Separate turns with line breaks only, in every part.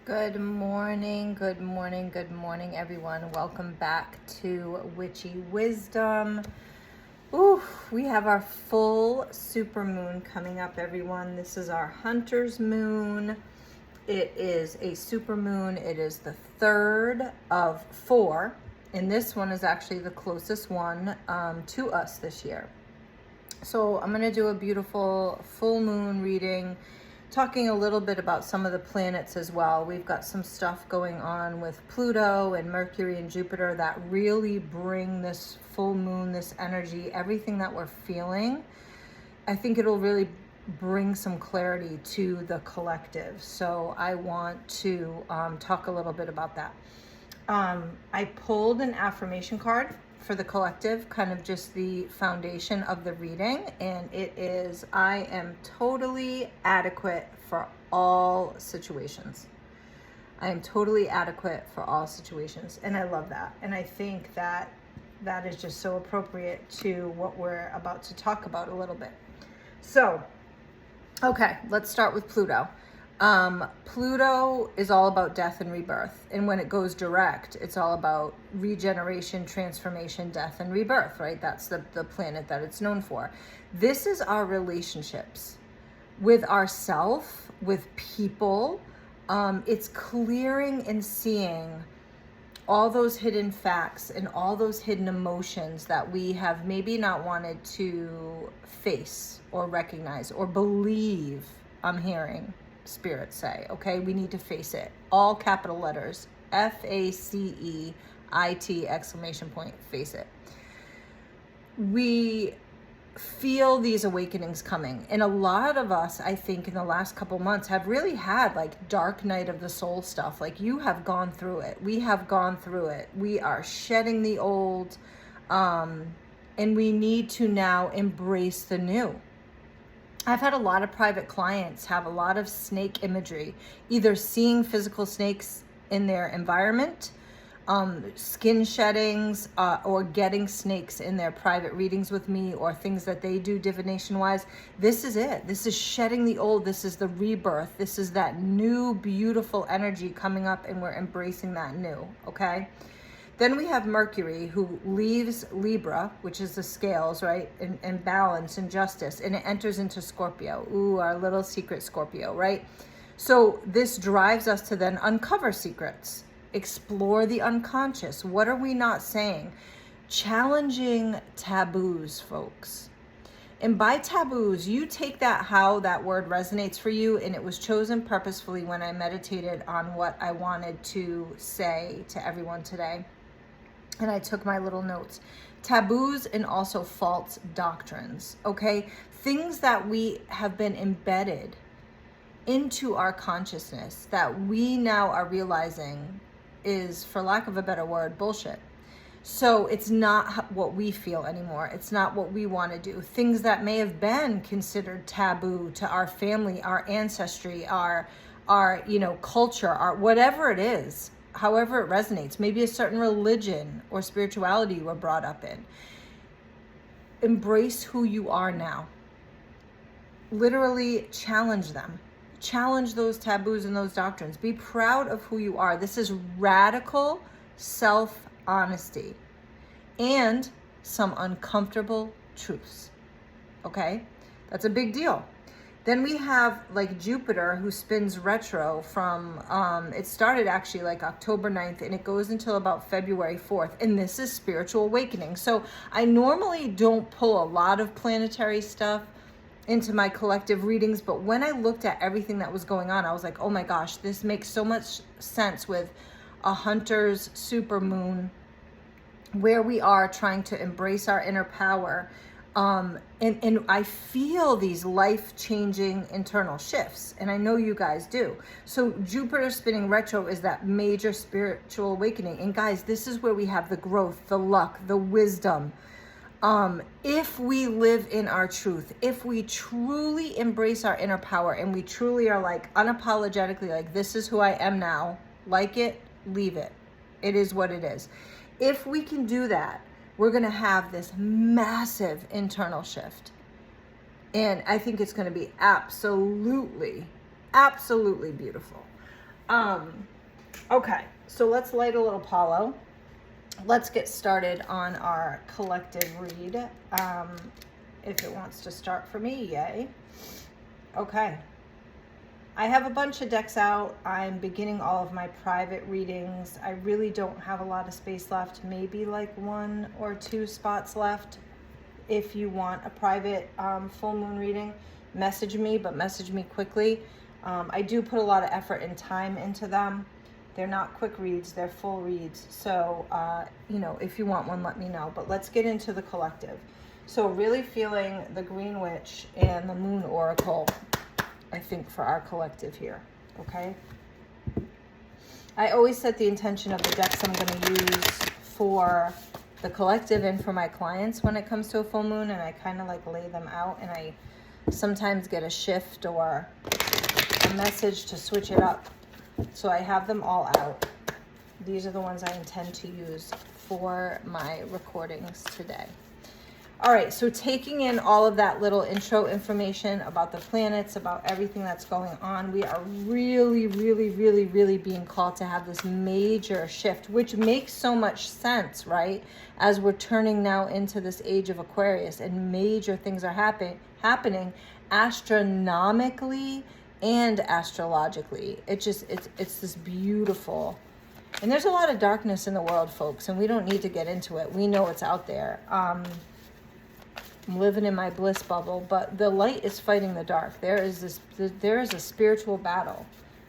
Good morning, good morning, good morning, everyone. Welcome back to Witchy Wisdom. Ooh, we have our full super moon coming up, everyone. This is our Hunter's moon. It is a super moon. It is the third of four, and this one is actually the closest one to us this year. So I'm going to do a beautiful full moon reading, talking a little bit about some of the planets as well. We've got some stuff going on with Pluto and Mercury and Jupiter that really bring this full moon, this energy, everything that we're feeling. I think it'll really bring some clarity to the collective. So I want to talk a little bit about that. I pulled an affirmation card for the collective, kind of just the foundation of the reading, and it is, I am totally adequate for all situations. I am totally adequate for all situations, and I love that. And I think that that is just so appropriate to what we're about to talk about a little bit. So, okay, let's start with Pluto. Pluto is all about death and rebirth. And when it goes direct, it's all about regeneration, transformation, death, and rebirth, right? That's the planet that it's known for. This is our relationships with ourself, with people. It's clearing and seeing all those hidden facts and all those hidden emotions that we have maybe not wanted to face or recognize or believe. I'm hearing Spirit say, okay, we need to face it. All capital letters, FACEIT exclamation point, face it. We feel these awakenings coming. And a lot of us, I think, in the last couple months have really had like dark night of the soul stuff. Like you have gone through it. We have gone through it. We are shedding the old, and we need to now embrace the new. I've had a lot of private clients have a lot of snake imagery, either seeing physical snakes in their environment, skin sheddings, or getting snakes in their private readings with me, or things that they do divination wise. This is it. This is shedding the old. This is the rebirth. This is that new, beautiful energy coming up, and we're embracing that new, okay? Then we have Mercury, who leaves Libra, which is the scales, right? And balance and justice. And it enters into Scorpio. Ooh, our little secret Scorpio, right? So this drives us to then uncover secrets, explore the unconscious. What are we not saying? Challenging taboos, folks. And by taboos, you take that, how that word resonates for you, and it was chosen purposefully when I meditated on what I wanted to say to everyone today. And I took my little notes. Taboos and also false doctrines, okay? Things that we have been embedded into our consciousness that we now are realizing is, for lack of a better word, bullshit. So it's not what we feel anymore. It's not what we want to do. Things that may have been considered taboo to our family, our ancestry, our culture, our whatever it is, however it resonates, maybe a certain religion or spirituality you were brought up in. Embrace who you are now. Literally challenge them. Challenge those taboos and those doctrines. Be proud of who you are. This is radical self-honesty and some uncomfortable truths. Okay? That's a big deal. Then we have like Jupiter, who spins retro from, it started actually like October 9th and it goes until about February 4th. And this is spiritual awakening. So I normally don't pull a lot of planetary stuff into my collective readings, but when I looked at everything that was going on, I was like, oh my gosh, this makes so much sense with a Hunter's super moon, where we are trying to embrace our inner power. And I feel these life-changing internal shifts, and I know you guys do. So Jupiter spinning retro is that major spiritual awakening. And guys, this is where we have the growth, the luck, the wisdom. If we live in our truth, if we truly embrace our inner power, and we truly are like unapologetically like, this is who I am now, like it, leave it. It is what it is. If we can do that, we're going to have this massive internal shift. And I think it's going to be absolutely beautiful. Okay, so let's light a little Paulo. Let's get started on our collective read. If it wants to start for me, yay. Okay. I have a bunch of decks out. I'm beginning all of my private readings. I really don't have a lot of space left, maybe like 1 or 2 spots left. If you want a private full moon reading, message me, but message me quickly. I do put a lot of effort and time into them. They're not quick reads, they're full reads. So, if you want one, let me know. But let's get into the collective. So really feeling the Green Witch and the Moon Oracle, I think, for our collective here, okay? I always set the intention of the decks I'm going to use for the collective and for my clients when it comes to a full moon, and I kind of like lay them out, and I sometimes get a shift or a message to switch it up. So I have them all out. These are the ones I intend to use for my recordings today. All right, so taking in all of that little intro information about the planets, about everything that's going on, we are really, really, really, really being called to have this major shift, which makes so much sense, right? As we're turning now into this age of Aquarius and major things are happening astronomically and astrologically. It's this beautiful, and there's a lot of darkness in the world, folks, and we don't need to get into it. We know it's out there. I'm living in my bliss bubble, but the light is fighting the dark. There is a spiritual battle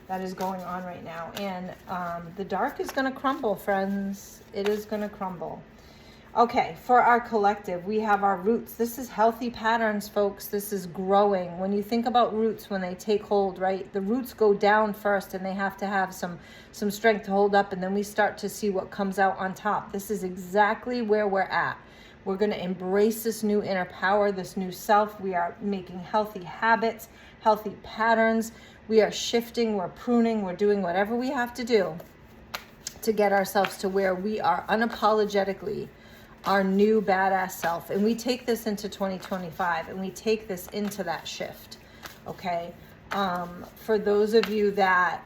that is going on right now, and the dark is going to crumble, friends. It is going to crumble. Okay, for our collective, we have our roots. This is healthy patterns, folks. This is growing. When you think about roots, when they take hold, right, the roots go down first, and they have to have some strength to hold up, and then we start to see what comes out on top. This is exactly where we're at. We're going to embrace this new inner power, this new self. We are making healthy habits, healthy patterns. We are shifting, we're pruning, we're doing whatever we have to do to get ourselves to where we are unapologetically our new badass self. And we take this into 2025, and we take this into that shift, okay? For those of you that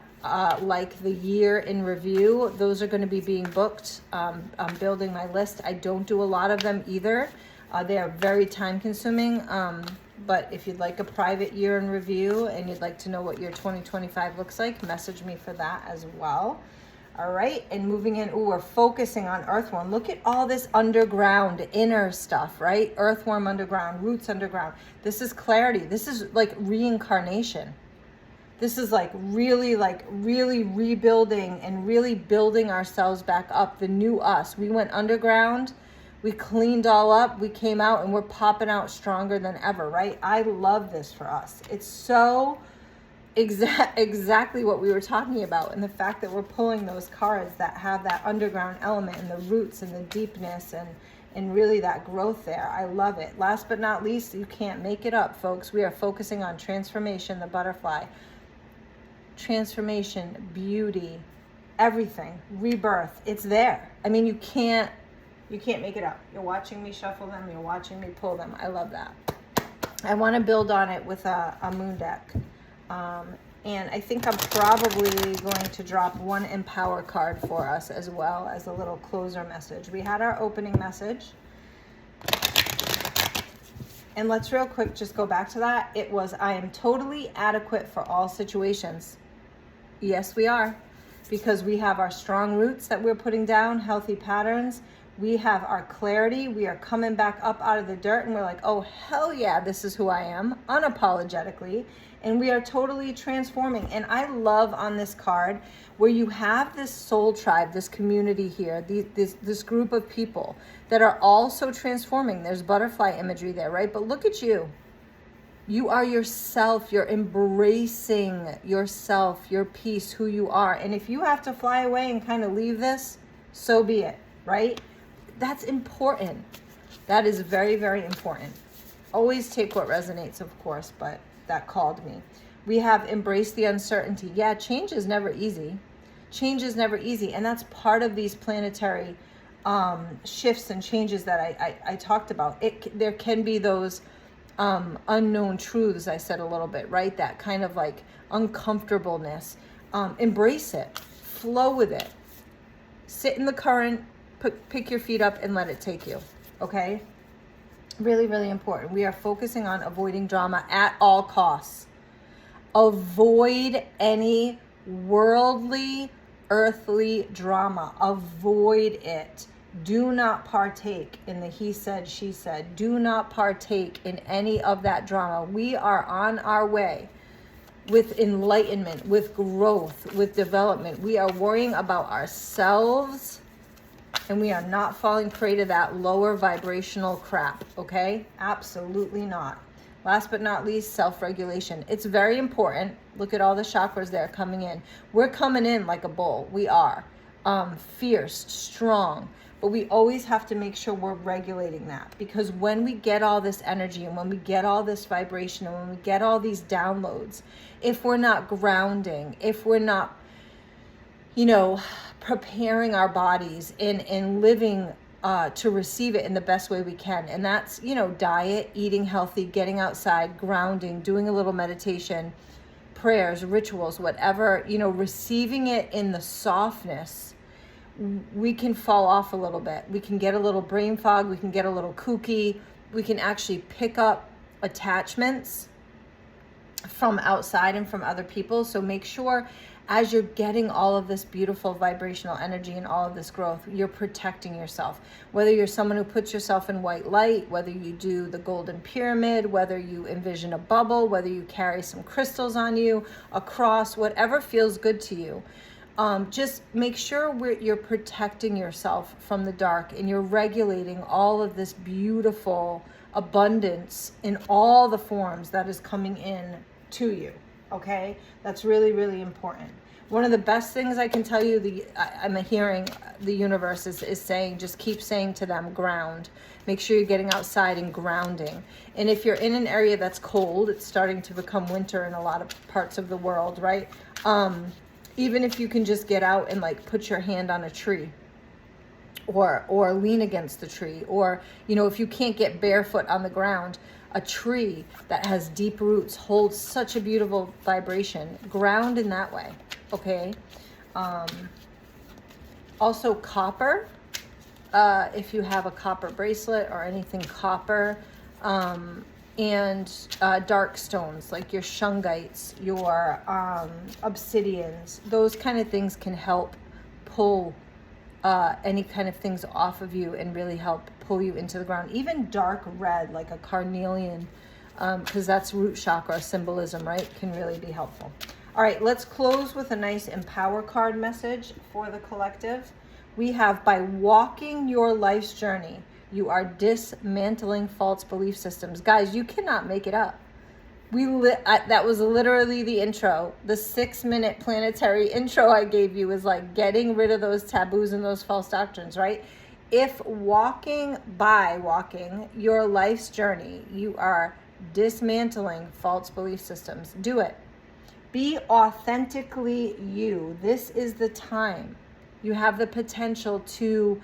like the year in review, those are going to be being booked. I'm building my list. I don't do a lot of them either. They are very time consuming. But if you'd like a private year in review and you'd like to know what your 2025 looks like, message me for that as well. All right, and moving in, we're focusing on earthworm. Look at all this underground inner stuff, right? Earthworm underground, roots underground. This is clarity. This is like reincarnation. This is like really rebuilding and really building ourselves back up, the new us. We went underground, we cleaned all up, we came out, and we're popping out stronger than ever, right? I love this for us. It's so exactly what we were talking about, and the fact that we're pulling those cards that have that underground element and the roots and the deepness and really that growth there. I love it. Last but not least, you can't make it up, folks. We are focusing on transformation, the butterfly. Transformation, beauty, everything, rebirth. It's there. I mean, you can't make it up. You're watching me shuffle them. You're watching me pull them. I love that. I want to build on it with a moon deck. And I think I'm probably going to drop one Empower card for us as well as a little closer message. We had our opening message. And let's real quick just go back to that. It was, I am totally adequate for all situations. Yes, we are. Because we have our strong roots that we're putting down, healthy patterns. We have our clarity. We are coming back up out of the dirt, and we're like, oh, hell yeah, this is who I am, unapologetically. And we are totally transforming. And I love on this card where you have this soul tribe, this community here, this group of people that are also transforming. There's butterfly imagery there, right? But look at you. You are yourself. You're embracing yourself, your peace, who you are. And if you have to fly away and kind of leave this, so be it, right? That's important. That is very, very important. Always take what resonates, of course, but that called me. We have embraced the uncertainty. Yeah, change is never easy. Change is never easy. And that's part of these planetary shifts and changes that I talked about. There can be those unknown truths, I said a little bit, right? That kind of like uncomfortableness. Embrace it, flow with it, sit in the current, pick your feet up and let it take you. Okay? Really, really important. We are focusing on avoiding drama at all costs. Avoid any worldly, earthly drama. Avoid it. Do not partake in the he said, she said. Do not partake in any of that drama. We are on our way with enlightenment, with growth, with development. We are worrying about ourselves, and we are not falling prey to that lower vibrational crap, okay? Absolutely not. Last but not least, self-regulation. It's very important. Look at all the chakras there coming in. We're coming in like a bull. We are. Fierce, strong. But we always have to make sure we're regulating that. Because when we get all this energy and when we get all this vibration and when we get all these downloads, if we're not grounding, if we're not, preparing our bodies and living to receive it in the best way we can. And that's, diet, eating healthy, getting outside, grounding, doing a little meditation, prayers, rituals, whatever, receiving it in the softness, we can fall off a little bit. We can get a little brain fog. We can get a little kooky. We can actually pick up attachments from outside and from other people. So make sure as you're getting all of this beautiful vibrational energy and all of this growth, you're protecting yourself. Whether you're someone who puts yourself in white light, whether you do the golden pyramid, whether you envision a bubble, whether you carry some crystals on you, a cross, whatever feels good to you. Just make sure you're protecting yourself from the dark and you're regulating all of this beautiful abundance in all the forms that is coming in to you. Okay, that's really, really important. One of the best things I can tell you, I'm hearing the universe is saying, just keep saying to them, ground. Make sure you're getting outside and grounding. And if you're in an area that's cold, it's starting to become winter in a lot of parts of the world, right? Even if you can just get out and put your hand on a tree or lean against the tree, or, if you can't get barefoot on the ground, a tree that has deep roots holds such a beautiful vibration. Ground in that way, okay? Also copper, if you have a copper bracelet or anything copper, and dark stones like your shungites, your obsidians, those kind of things can help pull any kind of things off of you and really help pull you into the ground. Even dark red, like a carnelian, because that's root chakra symbolism, right? Can really be helpful. All right, let's close with a nice empower card message for the collective. We have, by walking your life's journey, you are dismantling false belief systems. Guys, you cannot make it up. That was literally the intro. The 6-minute planetary intro I gave you is getting rid of those taboos and those false doctrines, right? If walking your life's journey, you are dismantling false belief systems, do it. Be authentically you. This is the time. You have the potential to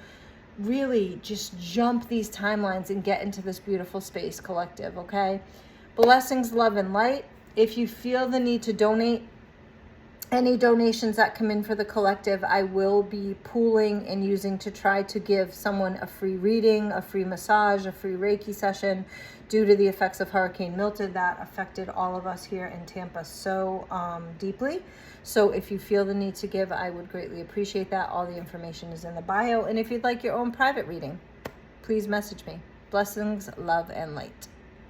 really just jump these timelines and get into this beautiful space, collective, okay? Blessings, love, and light. If you feel the need to donate, any donations that come in for the collective, I will be pooling and using to try to give someone a free reading, a free massage, a free Reiki session due to the effects of Hurricane Milton that affected all of us here in Tampa so deeply. So if you feel the need to give, I would greatly appreciate that. All the information is in the bio. And if you'd like your own private reading, please message me. Blessings, love, and light.